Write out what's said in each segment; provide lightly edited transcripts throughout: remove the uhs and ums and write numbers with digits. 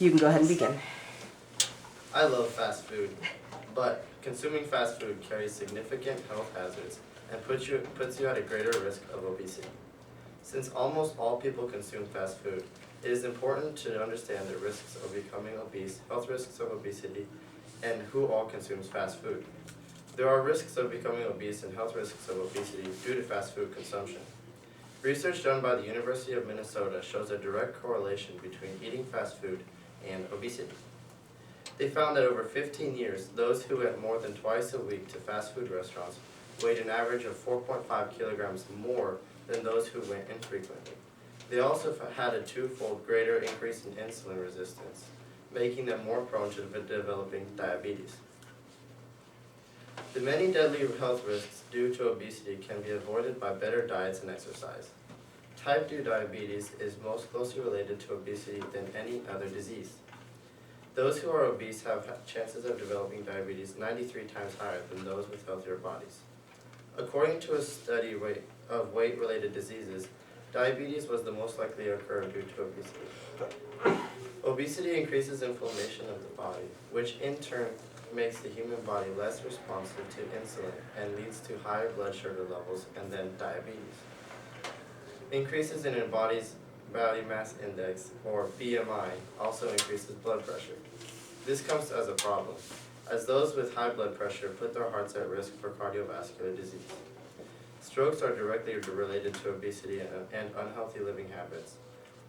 You can go ahead and begin. I love fast food, but consuming fast food carries significant health hazards and puts you at a greater risk of obesity. Since almost all people consume fast food, it is important to understand the risks of becoming obese, health risks of obesity, and who all consumes fast food. There are risks of becoming obese and health risks of obesity due to fast food consumption. Research done by the University of Minnesota shows a direct correlation between eating fast food and obesity. They found that over 15 years, those who went more than twice a week to fast food restaurants weighed an average of 4.5 kilograms more than those who went infrequently. They also had a twofold greater increase in insulin resistance, making them more prone to developing diabetes. The many deadly health risks due to obesity can be avoided by better diets and exercise. Type 2 diabetes is most closely related to obesity than any other disease. Those who are obese have chances of developing diabetes 93 times higher than those with healthier bodies. According to a study of weight-related diseases, diabetes was the most likely to occur due to obesity. Obesity increases inflammation of the body, which in turn makes the human body less responsive to insulin and leads to higher blood sugar levels and then diabetes. Increases in a body's body mass index, or BMI, also increases blood pressure. This comes as a problem, as those with high blood pressure put their hearts at risk for cardiovascular disease. Strokes are directly related to obesity and unhealthy living habits.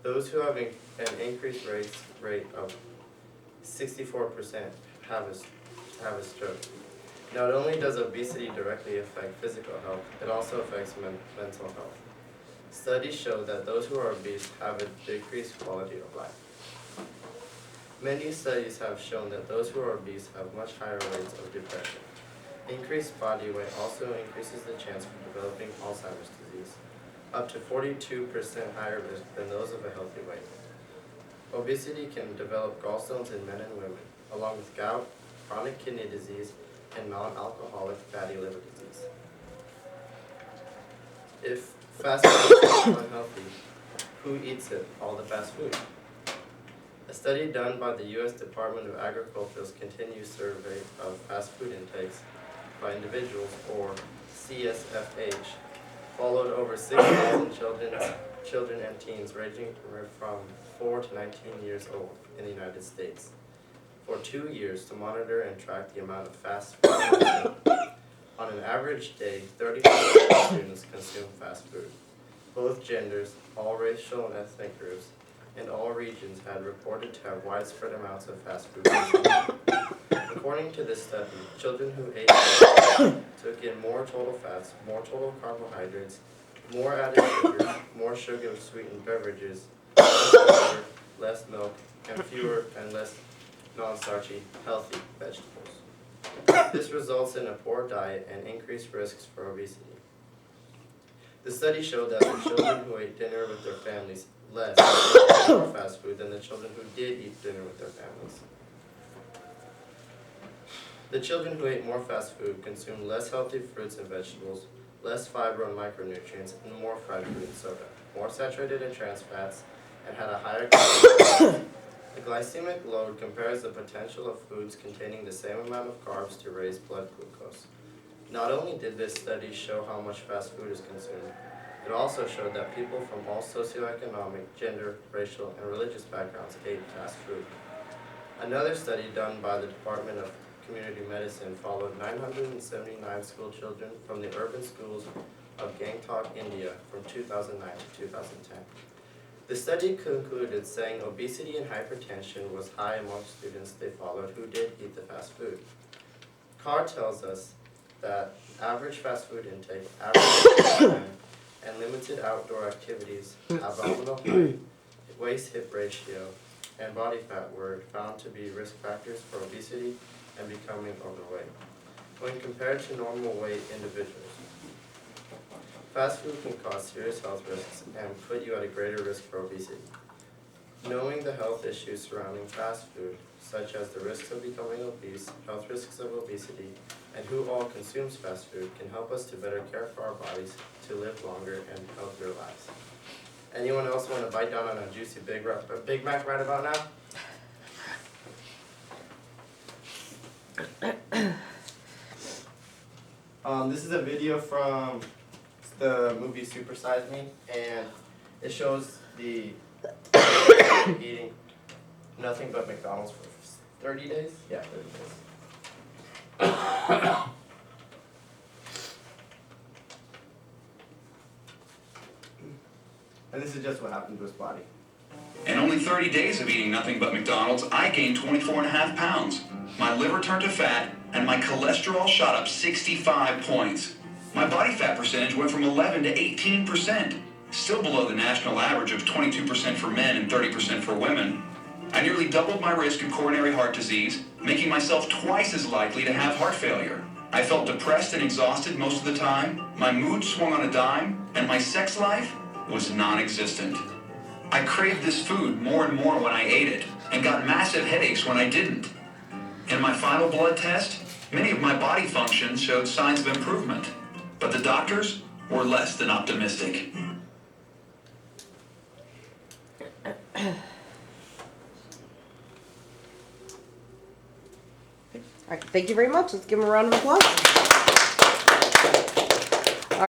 Those who have an increased rate of 64% have a stroke. Not only does obesity directly affect physical health, it also affects mental health. Studies show that those who are obese have a decreased quality of life. Many studies have shown that those who are obese have much higher rates of depression. Increased body weight also increases the chance for developing Alzheimer's disease, up to 42% higher risk than those of a healthy weight. Obesity can develop gallstones in men and women, along with gout, chronic kidney disease, and non-alcoholic fatty liver disease. If fast food is unhealthy, who eats it? All the fast food. A study done by the U.S. Department of Agriculture's continuous survey of fast food intakes by individuals, or CSFH, followed over 6,000 children and teens ranging from 4 to 19 years old in the United States for 2 years to monitor and track the amount of fast food. On an average day, 35% students consume fast food. Both genders, all racial and ethnic groups, and all regions had reported to have widespread amounts of fast food consumption. According to this study, children who ate fast food took in more total fats, more total carbohydrates, more added sugar, more sugar-sweetened beverages, less water, less milk, and fewer and less non-starchy, healthy vegetables. This results in a poor diet and increased risks for obesity. The study showed that the children who ate dinner with their families less ate more fast food than the children who did eat dinner with their families. The children who ate more fast food consumed less healthy fruits and vegetables, less fiber and micronutrients, and more fried food and soda, more saturated in trans fats, and had a higher calorie. The glycemic load compares the potential of foods containing the same amount of carbs to raise blood glucose. Not only did this study show how much fast food is consumed, it also showed that people from all socioeconomic, gender, racial, and religious backgrounds ate fast food. Another study done by the Department of Community Medicine followed 979 school children from the urban schools of Gangtok, India from 2009 to 2010. The study concluded saying obesity and hypertension was high among students they followed who did eat the fast food. Carr tells us that average fast food intake, average time, and limited outdoor activities, abdominal height, waist-hip ratio, and body fat were found to be risk factors for obesity and becoming overweight when compared to normal weight individuals. Fast food can cause serious health risks and put you at a greater risk for obesity. Knowing the health issues surrounding fast food, such as the risks of becoming obese, health risks of obesity, and who all consumes fast food, can help us to better care for our bodies to live longer and healthier lives. Anyone else want to bite down on a juicy Big Mac right about now? This is a video from the movie Super Size Me, and it shows the eating nothing but McDonald's for 30 days? Yeah, 30 days. And this is just what happened to his body. In only 30 days of eating nothing but McDonald's, I gained 24.5 pounds. My liver turned to fat, and my cholesterol shot up 65 points. My body fat percentage went from 11 to 18%, still below the national average of 22% for men and 30% for women. I nearly doubled my risk of coronary heart disease, making myself twice as likely to have heart failure. I felt depressed and exhausted most of the time, my mood swung on a dime, and my sex life was non-existent. I craved this food more and more when I ate it, and got massive headaches when I didn't. In my final blood test, many of my body functions showed signs of improvement, but the doctors were less than optimistic. All right, thank you very much. Let's give him a round of applause.